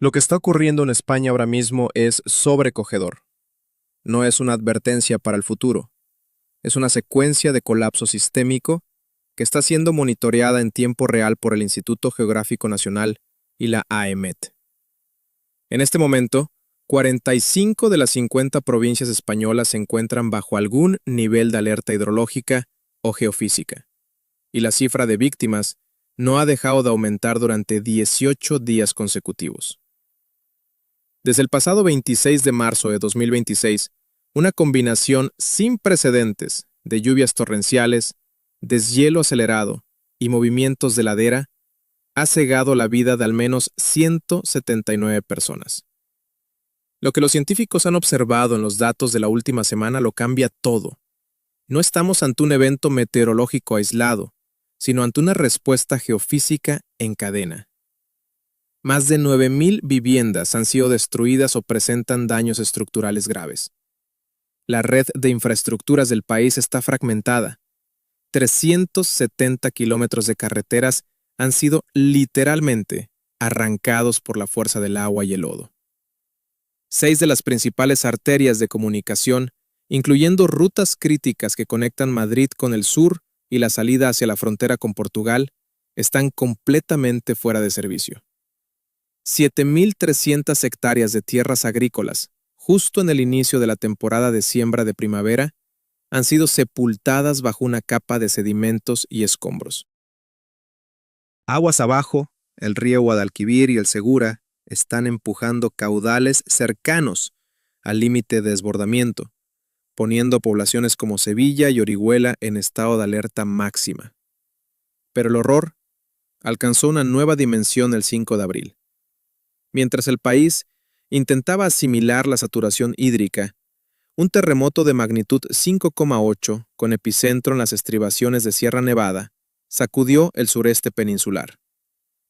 Lo que está ocurriendo en España ahora mismo es sobrecogedor. No es una advertencia para el futuro. Es una secuencia de colapso sistémico que está siendo monitoreada en tiempo real por el Instituto Geográfico Nacional y la AEMET. En este momento, 45 de las 50 provincias españolas se encuentran bajo algún nivel de alerta hidrológica o geofísica, y la cifra de víctimas no ha dejado de aumentar durante 18 días consecutivos. Desde el pasado 26 de marzo de 2026, una combinación sin precedentes de lluvias torrenciales, deshielo acelerado y movimientos de ladera ha cegado la vida de al menos 179 personas. Lo que los científicos han observado en los datos de la última semana lo cambia todo. No estamos ante un evento meteorológico aislado, sino ante una respuesta geofísica en cadena. Más de 9.000 viviendas han sido destruidas o presentan daños estructurales graves. La red de infraestructuras del país está fragmentada. 370 kilómetros de carreteras han sido literalmente arrancados por la fuerza del agua y el lodo. 6 de las principales arterias de comunicación, incluyendo rutas críticas que conectan Madrid con el sur y la salida hacia la frontera con Portugal, están completamente fuera de servicio. 7.300 hectáreas de tierras agrícolas, justo en el inicio de la temporada de siembra de primavera, han sido sepultadas bajo una capa de sedimentos y escombros. Aguas abajo, el río Guadalquivir y el Segura están empujando caudales cercanos al límite de desbordamiento, poniendo poblaciones como Sevilla y Orihuela en estado de alerta máxima. Pero el horror alcanzó una nueva dimensión el 5 de abril. Mientras el país intentaba asimilar la saturación hídrica, un terremoto de magnitud 5,8, con epicentro en las estribaciones de Sierra Nevada, sacudió el sureste peninsular,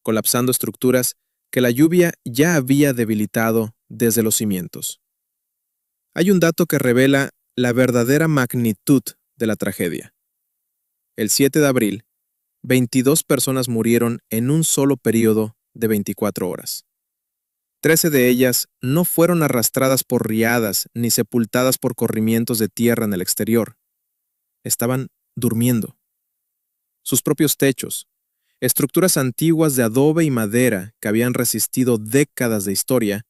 colapsando estructuras que la lluvia ya había debilitado desde los cimientos. Hay un dato que revela la verdadera magnitud de la tragedia. El 7 de abril, 22 personas murieron en un solo periodo de 24 horas. 13 de ellas no fueron arrastradas por riadas ni sepultadas por corrimientos de tierra en el exterior. Estaban durmiendo. Sus propios techos, estructuras antiguas de adobe y madera que habían resistido décadas de historia,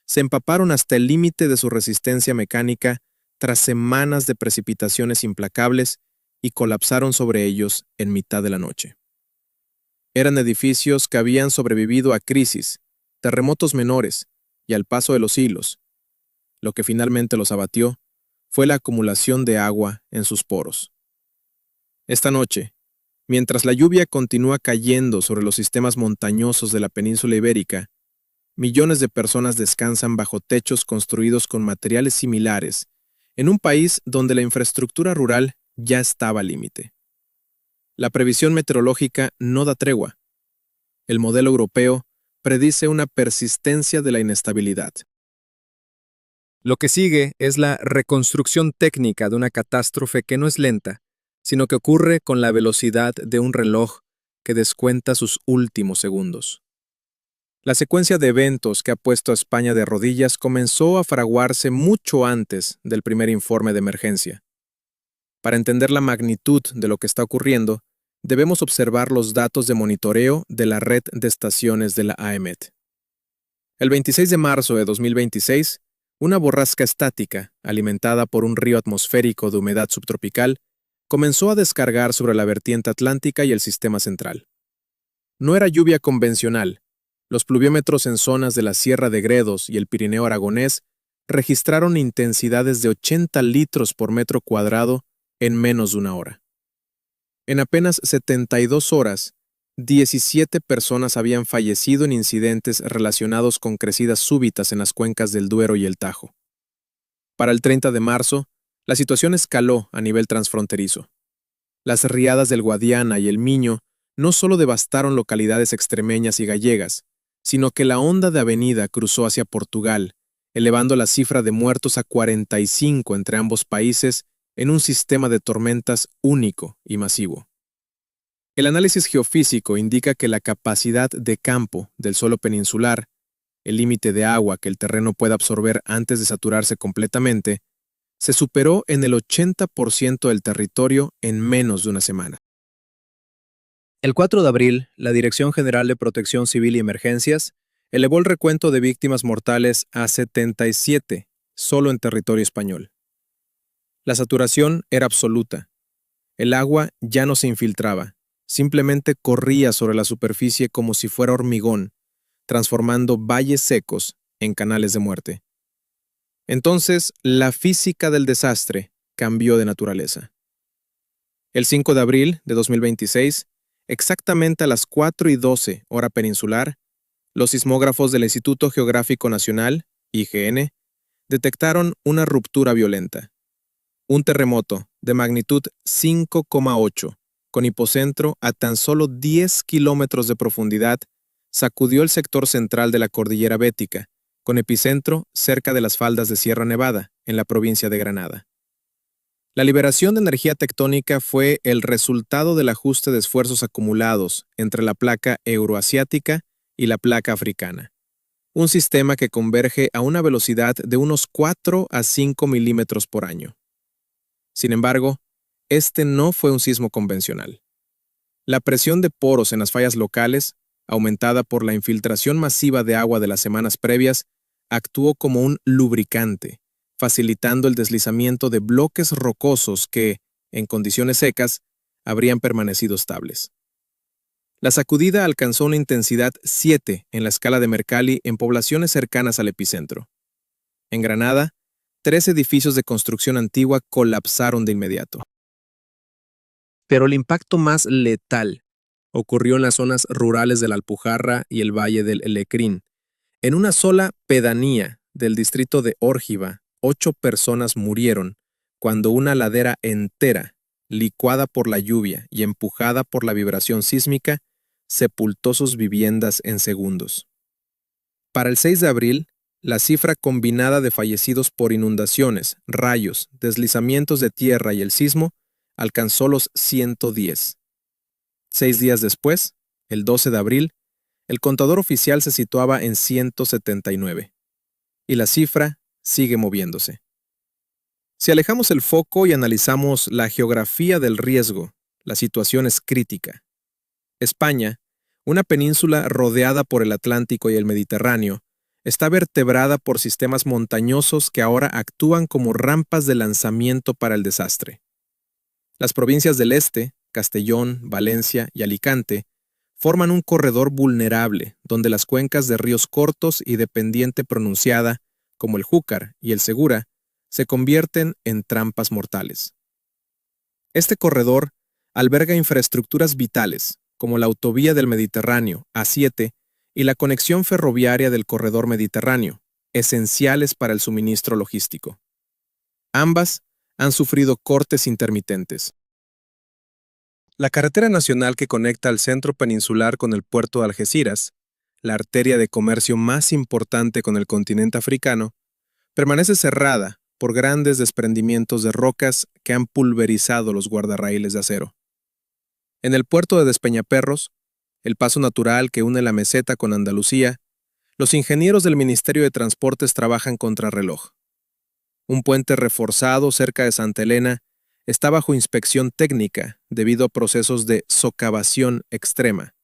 se empaparon hasta el límite de su resistencia mecánica tras semanas de precipitaciones implacables y colapsaron sobre ellos en mitad de la noche. Eran edificios que habían sobrevivido a crisis, terremotos menores y al paso de los siglos. Lo que finalmente los abatió fue la acumulación de agua en sus poros. Esta noche, mientras la lluvia continúa cayendo sobre los sistemas montañosos de la península ibérica, millones de personas descansan bajo techos construidos con materiales similares en un país donde la infraestructura rural ya estaba al límite. La previsión meteorológica no da tregua. El modelo europeo predice una persistencia de la inestabilidad. Lo que sigue es la reconstrucción técnica de una catástrofe que no es lenta, sino que ocurre con la velocidad de un reloj que descuenta sus últimos segundos. La secuencia de eventos que ha puesto a España de rodillas comenzó a fraguarse mucho antes del primer informe de emergencia. Para entender la magnitud de lo que está ocurriendo, debemos observar los datos de monitoreo de la red de estaciones de la AEMET. El 26 de marzo de 2026, una borrasca estática, alimentada por un río atmosférico de humedad subtropical, comenzó a descargar sobre la vertiente atlántica y el sistema central. No era lluvia convencional. Los pluviómetros en zonas de la Sierra de Gredos y el Pirineo aragonés registraron intensidades de 80 litros por metro cuadrado en menos de una hora. En apenas 72 horas, 17 personas habían fallecido en incidentes relacionados con crecidas súbitas en las cuencas del Duero y el Tajo. Para el 30 de marzo, la situación escaló a nivel transfronterizo. Las riadas del Guadiana y el Miño no solo devastaron localidades extremeñas y gallegas, sino que la onda de avenida cruzó hacia Portugal, elevando la cifra de muertos a 45 entre ambos países en un sistema de tormentas único y masivo. El análisis geofísico indica que la capacidad de campo del suelo peninsular el límite de agua que el terreno puede absorber antes de saturarse completamente, se superó en el 80% del territorio en menos de una semana. El 4 de abril, la Dirección General de Protección Civil y Emergencias elevó el recuento de víctimas mortales a 77, solo en territorio español. La saturación era absoluta. El agua ya no se infiltraba, simplemente corría sobre la superficie como si fuera hormigón, transformando valles secos en canales de muerte. Entonces, la física del desastre cambió de naturaleza. El 5 de abril de 2026, exactamente a las 4:12 hora peninsular, los sismógrafos del Instituto Geográfico Nacional, IGN, detectaron una ruptura violenta. Un terremoto de magnitud 5,8, con hipocentro a tan solo 10 kilómetros de profundidad, sacudió el sector central de la cordillera Bética, con epicentro cerca de las faldas de Sierra Nevada, en la provincia de Granada. La liberación de energía tectónica fue el resultado del ajuste de esfuerzos acumulados entre la placa euroasiática y la placa africana, un sistema que converge a una velocidad de unos 4 a 5 milímetros por año. Sin embargo, este no fue un sismo convencional. La presión de poros en las fallas locales, aumentada por la infiltración masiva de agua de las semanas previas, actuó como un lubricante, facilitando el deslizamiento de bloques rocosos que, en condiciones secas, habrían permanecido estables. La sacudida alcanzó una intensidad 7 en la escala de Mercalli en poblaciones cercanas al epicentro. En Granada, 3 edificios de construcción antigua colapsaron de inmediato. Pero el impacto más letal ocurrió en las zonas rurales de la Alpujarra y el Valle del Lecrín. En una sola pedanía del distrito de Órgiva, 8 personas murieron cuando una ladera entera, licuada por la lluvia y empujada por la vibración sísmica, sepultó sus viviendas en segundos. Para el 6 de abril, la cifra combinada de fallecidos por inundaciones, rayos, deslizamientos de tierra y el sismo alcanzó los 110. 6 días después, el 12 de abril, el contador oficial se situaba en 179. Y la cifra sigue moviéndose. Si alejamos el foco y analizamos la geografía del riesgo, la situación es crítica. España, una península rodeada por el Atlántico y el Mediterráneo, está vertebrada por sistemas montañosos que ahora actúan como rampas de lanzamiento para el desastre. Las provincias del este, Castellón, Valencia y Alicante, forman un corredor vulnerable donde las cuencas de ríos cortos y de pendiente pronunciada, como el Júcar y el Segura, se convierten en trampas mortales. Este corredor alberga infraestructuras vitales, como la autovía del Mediterráneo, A7, y la conexión ferroviaria del corredor mediterráneo, esenciales para el suministro logístico. Ambas han sufrido cortes intermitentes. La carretera nacional que conecta al centro peninsular con el puerto de Algeciras, la arteria de comercio más importante con el continente africano, permanece cerrada por grandes desprendimientos de rocas que han pulverizado los guardarraíles de acero. En el puerto de Despeñaperros, el paso natural que une la meseta con Andalucía, los ingenieros del Ministerio de Transportes trabajan contrarreloj. Un puente reforzado cerca de Santa Elena está bajo inspección técnica debido a procesos de socavación extrema.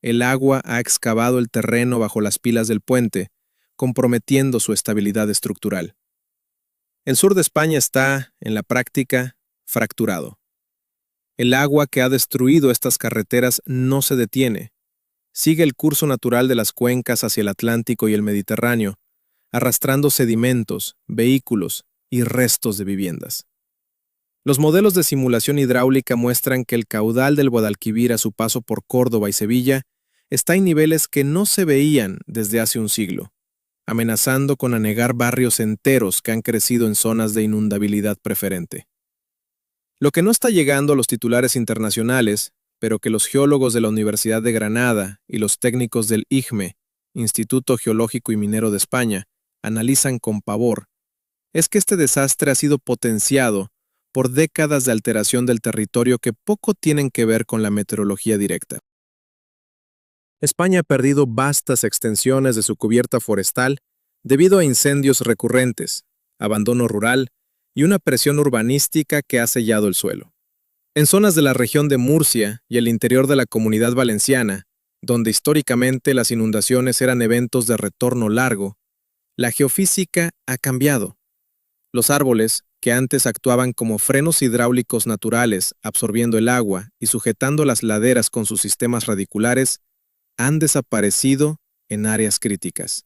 El agua ha excavado el terreno bajo las pilas del puente, comprometiendo su estabilidad estructural. El sur de España está, en la práctica, fracturado. El agua que ha destruido estas carreteras no se detiene. Sigue el curso natural de las cuencas hacia el Atlántico y el Mediterráneo, arrastrando sedimentos, vehículos y restos de viviendas. Los modelos de simulación hidráulica muestran que el caudal del Guadalquivir a su paso por Córdoba y Sevilla está en niveles que no se veían desde hace un siglo, amenazando con anegar barrios enteros que han crecido en zonas de inundabilidad preferente. Lo que no está llegando a los titulares internacionales, pero que los geólogos de la Universidad de Granada y los técnicos del IGME, Instituto Geológico y Minero de España, analizan con pavor, es que este desastre ha sido potenciado por décadas de alteración del territorio que poco tienen que ver con la meteorología directa. España ha perdido vastas extensiones de su cubierta forestal debido a incendios recurrentes, abandono rural y una presión urbanística que ha sellado el suelo. En zonas de la región de Murcia y el interior de la Comunidad Valenciana, donde históricamente las inundaciones eran eventos de retorno largo, la geofísica ha cambiado. Los árboles, que antes actuaban como frenos hidráulicos naturales, absorbiendo el agua y sujetando las laderas con sus sistemas radiculares, han desaparecido en áreas críticas.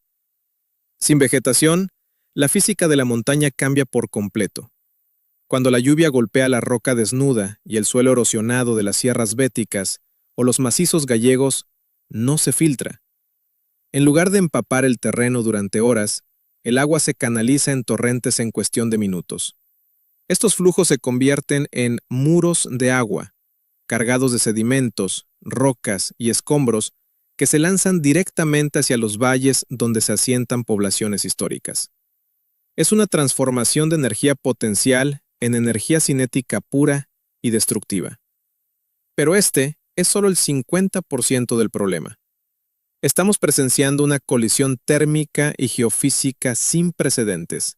Sin vegetación, la física de la montaña cambia por completo. Cuando la lluvia golpea la roca desnuda y el suelo erosionado de las sierras béticas o los macizos gallegos, no se filtra. En lugar de empapar el terreno durante horas, el agua se canaliza en torrentes en cuestión de minutos. Estos flujos se convierten en muros de agua, cargados de sedimentos, rocas y escombros que se lanzan directamente hacia los valles donde se asientan poblaciones históricas. Es una transformación de energía potencial en energía cinética pura y destructiva. Pero este es solo el 50% del problema. Estamos presenciando una colisión térmica y geofísica sin precedentes.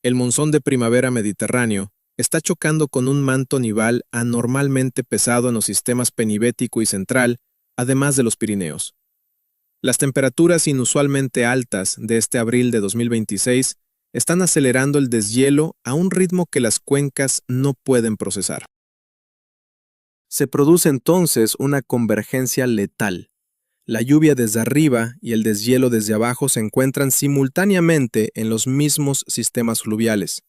El monzón de primavera mediterráneo está chocando con un manto nival anormalmente pesado en los sistemas penibético y central, además de los Pirineos. Las temperaturas inusualmente altas de este abril de 2026 están acelerando el deshielo a un ritmo que las cuencas no pueden procesar. Se produce entonces una convergencia letal. La lluvia desde arriba y el deshielo desde abajo se encuentran simultáneamente en los mismos sistemas fluviales.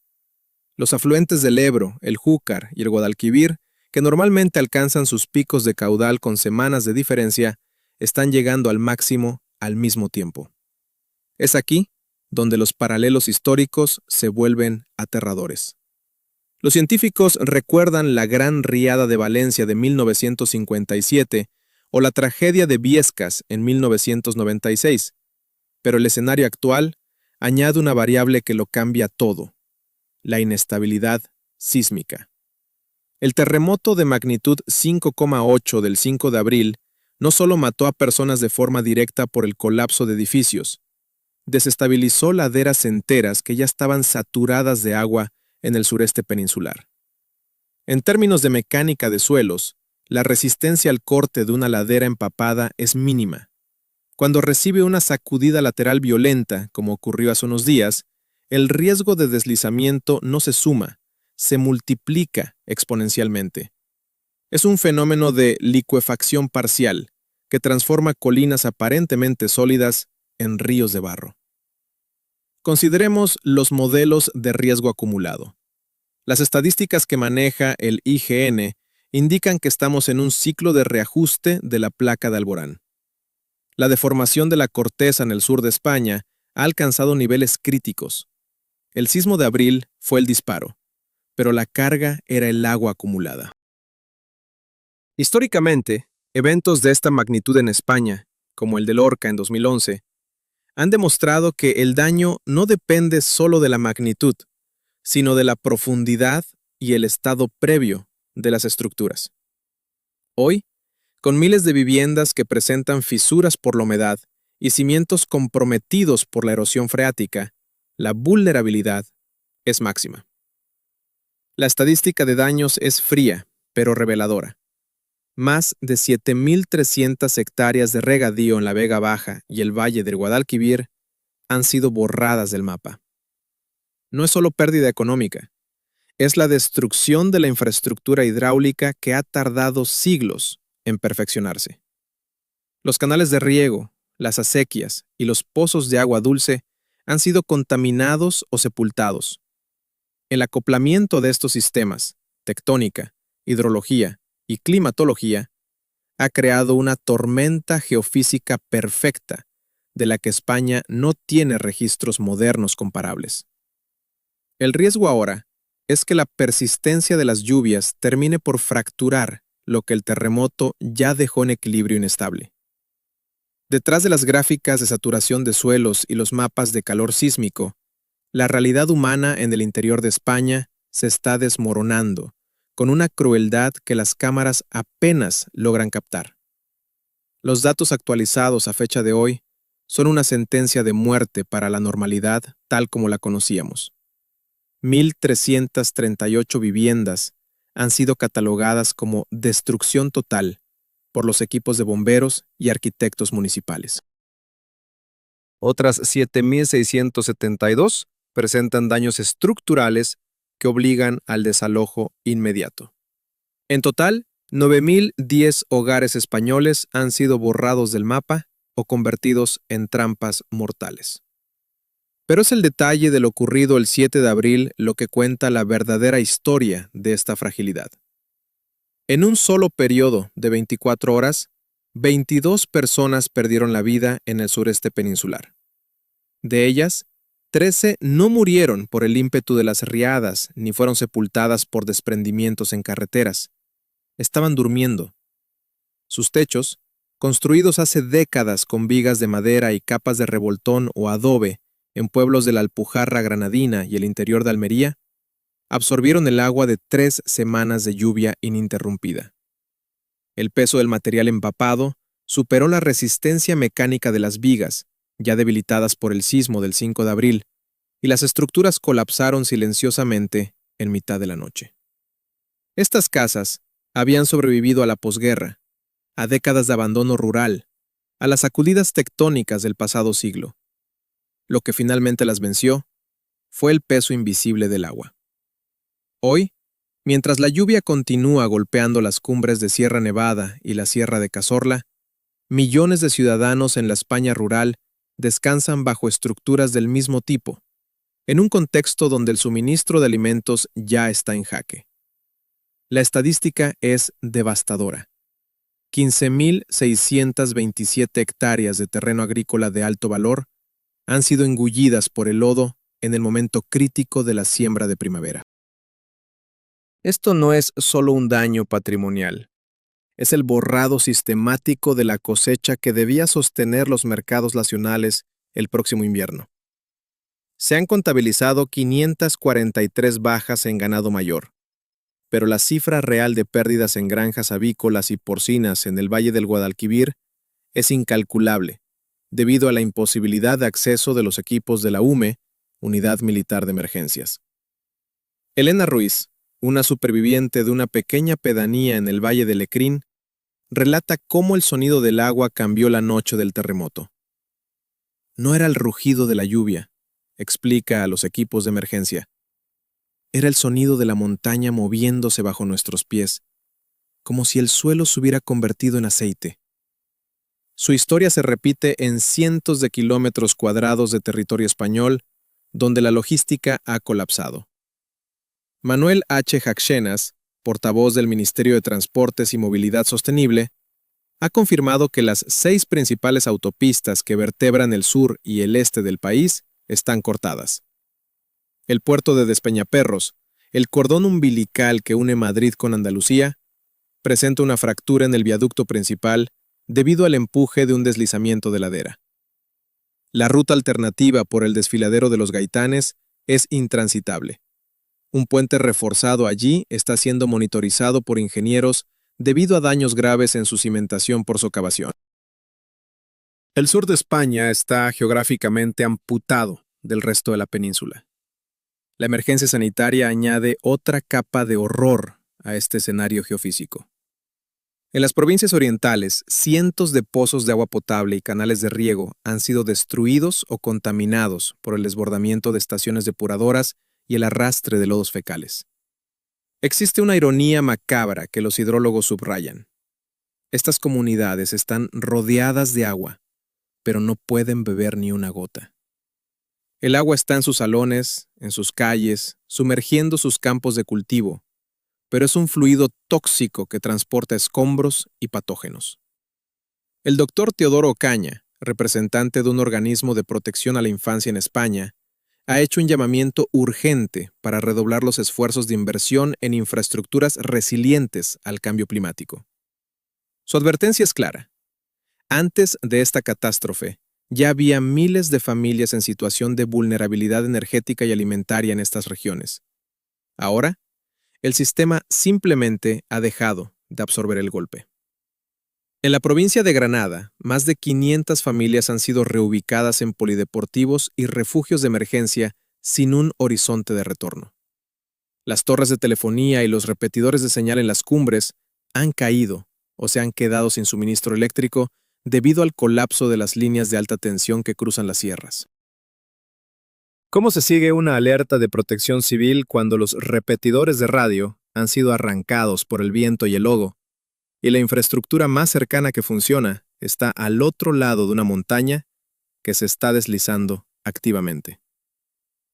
Los afluentes del Ebro, el Júcar y el Guadalquivir, que normalmente alcanzan sus picos de caudal con semanas de diferencia, están llegando al máximo al mismo tiempo. Es aquí donde los paralelos históricos se vuelven aterradores. Los científicos recuerdan la Gran Riada de Valencia de 1957 o la tragedia de Biescas en 1996, pero el escenario actual añade una variable que lo cambia todo: la inestabilidad sísmica. El terremoto de magnitud 5,8 del 5 de abril no solo mató a personas de forma directa por el colapso de edificios, desestabilizó laderas enteras que ya estaban saturadas de agua en el sureste peninsular. En términos de mecánica de suelos, la resistencia al corte de una ladera empapada es mínima. Cuando recibe una sacudida lateral violenta, como ocurrió hace unos días, el riesgo de deslizamiento no se suma, se multiplica exponencialmente. Es un fenómeno de licuefacción parcial que transforma colinas aparentemente sólidas en ríos de barro. Consideremos los modelos de riesgo acumulado. Las estadísticas que maneja el IGN indican que estamos en un ciclo de reajuste de la placa de Alborán. La deformación de la corteza en el sur de España ha alcanzado niveles críticos. El sismo de abril fue el disparo, pero la carga era el agua acumulada. Históricamente, eventos de esta magnitud en España, como el de Lorca en 2011, han demostrado que el daño no depende solo de la magnitud, sino de la profundidad y el estado previo de las estructuras. Hoy, con miles de viviendas que presentan fisuras por la humedad y cimientos comprometidos por la erosión freática, la vulnerabilidad es máxima. La estadística de daños es fría, pero reveladora. Más de 7.300 hectáreas de regadío en la Vega Baja y el Valle del Guadalquivir han sido borradas del mapa. No es solo pérdida económica, es la destrucción de la infraestructura hidráulica que ha tardado siglos en perfeccionarse. Los canales de riego, las acequias y los pozos de agua dulce han sido contaminados o sepultados. El acoplamiento de estos sistemas, tectónica, hidrología y climatología, ha creado una tormenta geofísica perfecta de la que España no tiene registros modernos comparables. El riesgo ahora es que la persistencia de las lluvias termine por fracturar lo que el terremoto ya dejó en equilibrio inestable. Detrás de las gráficas de saturación de suelos y los mapas de calor sísmico, la realidad humana en el interior de España se está desmoronando, con una crueldad que las cámaras apenas logran captar. Los datos actualizados a fecha de hoy son una sentencia de muerte para la normalidad tal como la conocíamos. 1,338 viviendas han sido catalogadas como destrucción total por los equipos de bomberos y arquitectos municipales. Otras 7,672 presentan daños estructurales que obligan al desalojo inmediato. En total, 9,010 hogares españoles han sido borrados del mapa o convertidos en trampas mortales. Pero es el detalle de lo ocurrido el 7 de abril lo que cuenta la verdadera historia de esta fragilidad. En un solo periodo de 24 horas, 22 personas perdieron la vida en el sureste peninsular. De ellas, 13 no murieron por el ímpetu de las riadas ni fueron sepultadas por desprendimientos en carreteras. Estaban durmiendo. Sus techos, construidos hace décadas con vigas de madera y capas de revoltón o adobe en pueblos de la Alpujarra Granadina y el interior de Almería, absorbieron el agua de 3 semanas de lluvia ininterrumpida. El peso del material empapado superó la resistencia mecánica de las vigas, ya debilitadas por el sismo del 5 de abril, y las estructuras colapsaron silenciosamente en mitad de la noche. Estas casas habían sobrevivido a la posguerra, a décadas de abandono rural, a las sacudidas tectónicas del pasado siglo. Lo que finalmente las venció fue el peso invisible del agua. Hoy, mientras la lluvia continúa golpeando las cumbres de Sierra Nevada y la Sierra de Cazorla, millones de ciudadanos en la España rural descansan bajo estructuras del mismo tipo, en un contexto donde el suministro de alimentos ya está en jaque. La estadística es devastadora. 15,627 hectáreas de terreno agrícola de alto valor han sido engullidas por el lodo en el momento crítico de la siembra de primavera. Esto no es solo un daño patrimonial, es el borrado sistemático de la cosecha que debía sostener los mercados nacionales el próximo invierno. Se han contabilizado 543 bajas en ganado mayor, pero la cifra real de pérdidas en granjas avícolas y porcinas en el Valle del Guadalquivir es incalculable, debido a la imposibilidad de acceso de los equipos de la UME, Unidad Militar de Emergencias. Elena Ruiz, una superviviente de una pequeña pedanía en el Valle de Lecrín, relata cómo el sonido del agua cambió la noche del terremoto. No era el rugido de la lluvia, explica a los equipos de emergencia. Era el sonido de la montaña moviéndose bajo nuestros pies, como si el suelo se hubiera convertido en aceite. Su historia se repite en cientos de kilómetros cuadrados de territorio español, donde la logística ha colapsado. Manuel H. Jacksenas, portavoz del Ministerio de Transportes y Movilidad Sostenible, ha confirmado que las 6 principales autopistas que vertebran el sur y el este del país están cortadas. El puerto de Despeñaperros, el cordón umbilical que une Madrid con Andalucía, presenta una fractura en el viaducto principal debido al empuje de un deslizamiento de ladera. La ruta alternativa por el desfiladero de los Gaitanes es intransitable. Un puente reforzado allí está siendo monitorizado por ingenieros debido a daños graves en su cimentación por socavación. El sur de España está geográficamente amputado del resto de la península. La emergencia sanitaria añade otra capa de horror a este escenario geofísico. En las provincias orientales, cientos de pozos de agua potable y canales de riego han sido destruidos o contaminados por el desbordamiento de estaciones depuradoras y el arrastre de lodos fecales. Existe una ironía macabra que los hidrólogos subrayan. Estas comunidades están rodeadas de agua, pero no pueden beber ni una gota. El agua está en sus salones, en sus calles, sumergiendo sus campos de cultivo, pero es un fluido tóxico que transporta escombros y patógenos. El doctor Teodoro Ocaña, representante de un organismo de protección a la infancia en España, ha hecho un llamamiento urgente para redoblar los esfuerzos de inversión en infraestructuras resilientes al cambio climático. Su advertencia es clara. Antes de esta catástrofe, ya había miles de familias en situación de vulnerabilidad energética y alimentaria en estas regiones. Ahora, el sistema simplemente ha dejado de absorber el golpe. En la provincia de Granada, más de 500 familias han sido reubicadas en polideportivos y refugios de emergencia sin un horizonte de retorno. Las torres de telefonía y los repetidores de señal en las cumbres han caído o se han quedado sin suministro eléctrico debido al colapso de las líneas de alta tensión que cruzan las sierras. ¿Cómo se sigue una alerta de protección civil cuando los repetidores de radio han sido arrancados por el viento y el lodo, y la infraestructura más cercana que funciona está al otro lado de una montaña que se está deslizando activamente?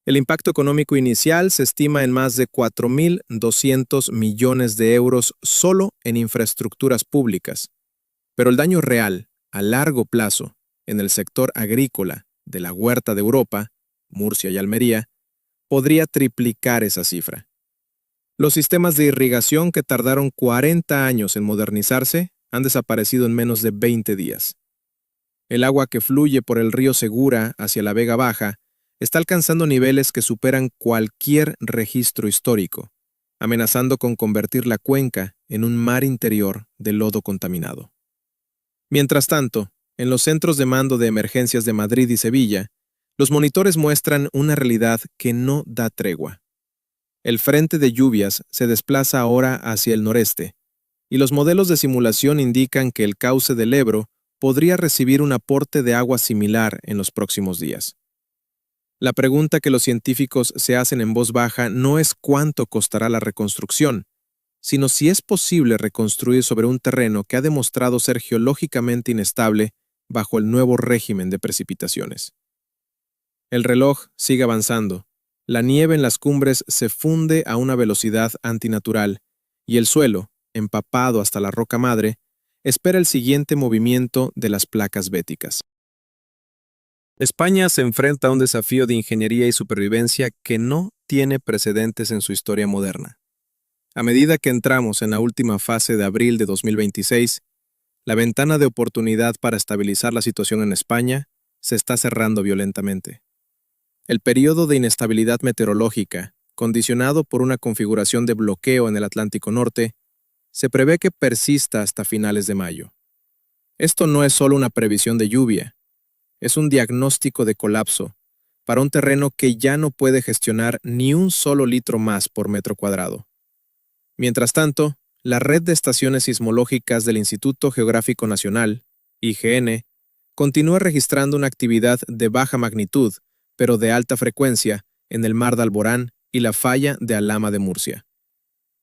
El impacto económico inicial se estima en más de 4.200 millones de euros solo en infraestructuras públicas, pero el daño real, a largo plazo, en el sector agrícola de la Huerta de Europa, Murcia y Almería, podría triplicar esa cifra. Los sistemas de irrigación que tardaron 40 años en modernizarse han desaparecido en menos de 20 días. El agua que fluye por el río Segura hacia la Vega Baja está alcanzando niveles que superan cualquier registro histórico, amenazando con convertir la cuenca en un mar interior de lodo contaminado. Mientras tanto, en los centros de mando de emergencias de Madrid y Sevilla, los monitores muestran una realidad que no da tregua. El frente de lluvias se desplaza ahora hacia el noreste, y los modelos de simulación indican que el cauce del Ebro podría recibir un aporte de agua similar en los próximos días. La pregunta que los científicos se hacen en voz baja no es cuánto costará la reconstrucción, sino si es posible reconstruir sobre un terreno que ha demostrado ser geológicamente inestable bajo el nuevo régimen de precipitaciones. El reloj sigue avanzando, la nieve en las cumbres se funde a una velocidad antinatural, y el suelo, empapado hasta la roca madre, espera el siguiente movimiento de las placas béticas. España se enfrenta a un desafío de ingeniería y supervivencia que no tiene precedentes en su historia moderna. A medida que entramos en la última fase de abril de 2026, la ventana de oportunidad para estabilizar la situación en España se está cerrando violentamente. El periodo de inestabilidad meteorológica, condicionado por una configuración de bloqueo en el Atlántico Norte, se prevé que persista hasta finales de mayo. Esto no es solo una previsión de lluvia, es un diagnóstico de colapso para un terreno que ya no puede gestionar ni un solo litro más por metro cuadrado. Mientras tanto, la red de estaciones sismológicas del Instituto Geográfico Nacional, IGN, continúa registrando una actividad de baja magnitud, pero de alta frecuencia, en el Mar de Alborán y la falla de Alhama de Murcia.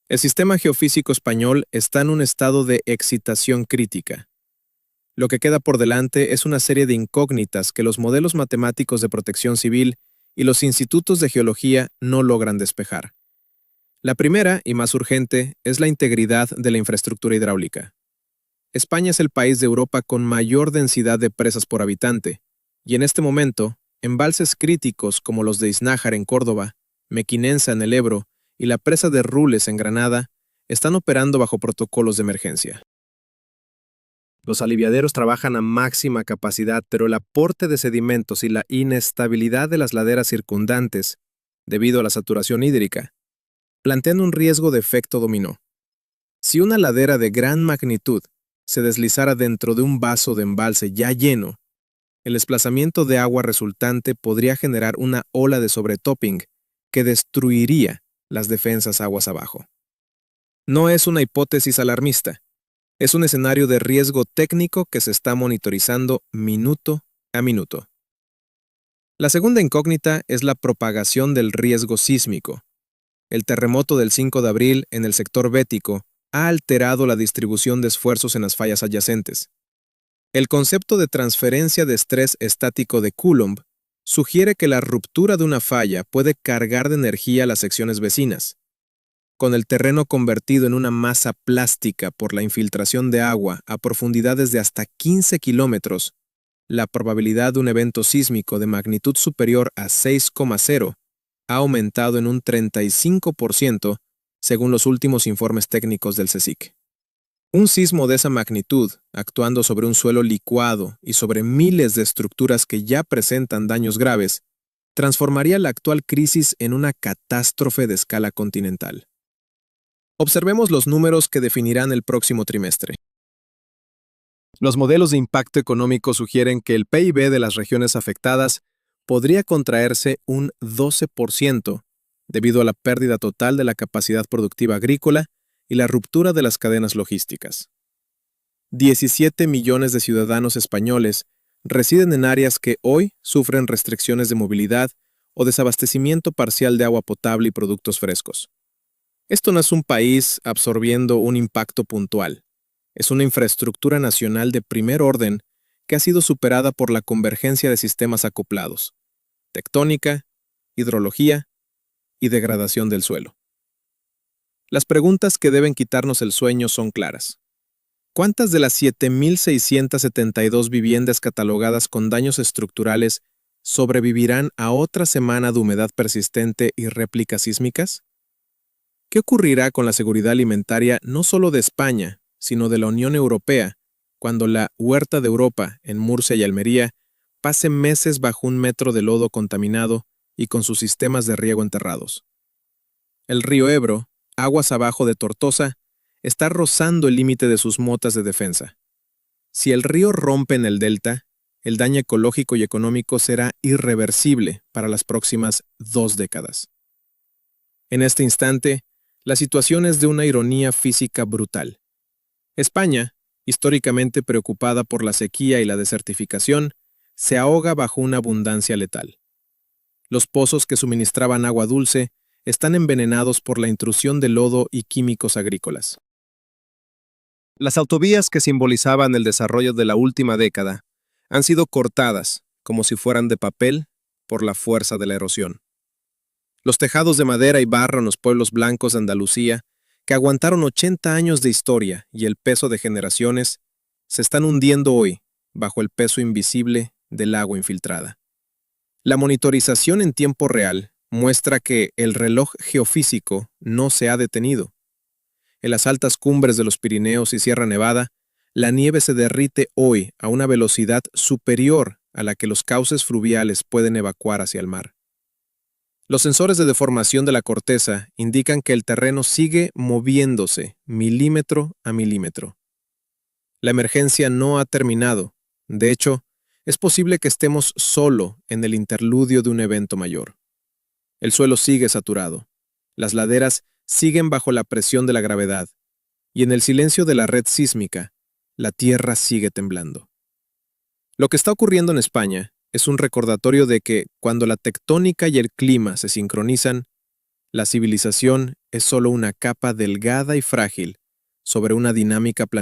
El sistema geofísico español está en un estado de excitación crítica. Lo que queda por delante es una serie de incógnitas que los modelos matemáticos de protección civil y los institutos de geología no logran despejar. La primera, y más urgente, es la integridad de la infraestructura hidráulica. España es el país de Europa con mayor densidad de presas por habitante, y en este momento, embalses críticos como los de Iznájar en Córdoba, Mequinenza en el Ebro y la presa de Rules en Granada están operando bajo protocolos de emergencia. Los aliviaderos trabajan a máxima capacidad, pero el aporte de sedimentos y la inestabilidad de las laderas circundantes, debido a la saturación hídrica, plantean un riesgo de efecto dominó. Si una ladera de gran magnitud se deslizara dentro de un vaso de embalse ya lleno, el desplazamiento de agua resultante podría generar una ola de sobretopping que destruiría las defensas aguas abajo. No es una hipótesis alarmista. Es un escenario de riesgo técnico que se está monitorizando minuto a minuto. La segunda incógnita es la propagación del riesgo sísmico. El terremoto del 5 de abril en el sector bético ha alterado la distribución de esfuerzos en las fallas adyacentes. El concepto de transferencia de estrés estático de Coulomb sugiere que la ruptura de una falla puede cargar de energía a las secciones vecinas. Con el terreno convertido en una masa plástica por la infiltración de agua a profundidades de hasta 15 kilómetros, la probabilidad de un evento sísmico de magnitud superior a 6,0 ha aumentado en un 35% según los últimos informes técnicos del CSIC. Un sismo de esa magnitud, actuando sobre un suelo licuado y sobre miles de estructuras que ya presentan daños graves, transformaría la actual crisis en una catástrofe de escala continental. Observemos los números que definirán el próximo trimestre. Los modelos de impacto económico sugieren que el PIB de las regiones afectadas podría contraerse un 12% debido a la pérdida total de la capacidad productiva agrícola y la ruptura de las cadenas logísticas. 17 millones de ciudadanos españoles residen en áreas que hoy sufren restricciones de movilidad o desabastecimiento parcial de agua potable y productos frescos. Esto no es un país absorbiendo un impacto puntual. Es una infraestructura nacional de primer orden que ha sido superada por la convergencia de sistemas acoplados, tectónica, hidrología y degradación del suelo. Las preguntas que deben quitarnos el sueño son claras. ¿Cuántas de las 7.672 viviendas catalogadas con daños estructurales sobrevivirán a otra semana de humedad persistente y réplicas sísmicas? ¿Qué ocurrirá con la seguridad alimentaria no solo de España, sino de la Unión Europea, cuando la Huerta de Europa, en Murcia y Almería, pase meses bajo 1 metro de lodo contaminado y con sus sistemas de riego enterrados? El río Ebro, aguas abajo de Tortosa, está rozando el límite de sus motas de defensa. Si el río rompe en el delta, el daño ecológico y económico será irreversible para las próximas 2 décadas. En este instante, la situación es de una ironía física brutal. España, históricamente preocupada por la sequía y la desertificación, se ahoga bajo una abundancia letal. Los pozos que suministraban agua dulce están envenenados por la intrusión de lodo y químicos agrícolas. Las autovías que simbolizaban el desarrollo de la última década han sido cortadas, como si fueran de papel, por la fuerza de la erosión. Los tejados de madera y barro en los pueblos blancos de Andalucía, que aguantaron 80 años de historia y el peso de generaciones, se están hundiendo hoy bajo el peso invisible del agua infiltrada. La monitorización en tiempo real muestra que el reloj geofísico no se ha detenido. En las altas cumbres de los Pirineos y Sierra Nevada, la nieve se derrite hoy a una velocidad superior a la que los cauces fluviales pueden evacuar hacia el mar. Los sensores de deformación de la corteza indican que el terreno sigue moviéndose milímetro a milímetro. La emergencia no ha terminado. De hecho, es posible que estemos solo en el interludio de un evento mayor. El suelo sigue saturado. Las laderas siguen bajo la presión de la gravedad. Y en el silencio de la red sísmica, la tierra sigue temblando. Lo que está ocurriendo en España es un recordatorio de que, cuando la tectónica y el clima se sincronizan, la civilización es solo una capa delgada y frágil sobre una dinámica planetaria.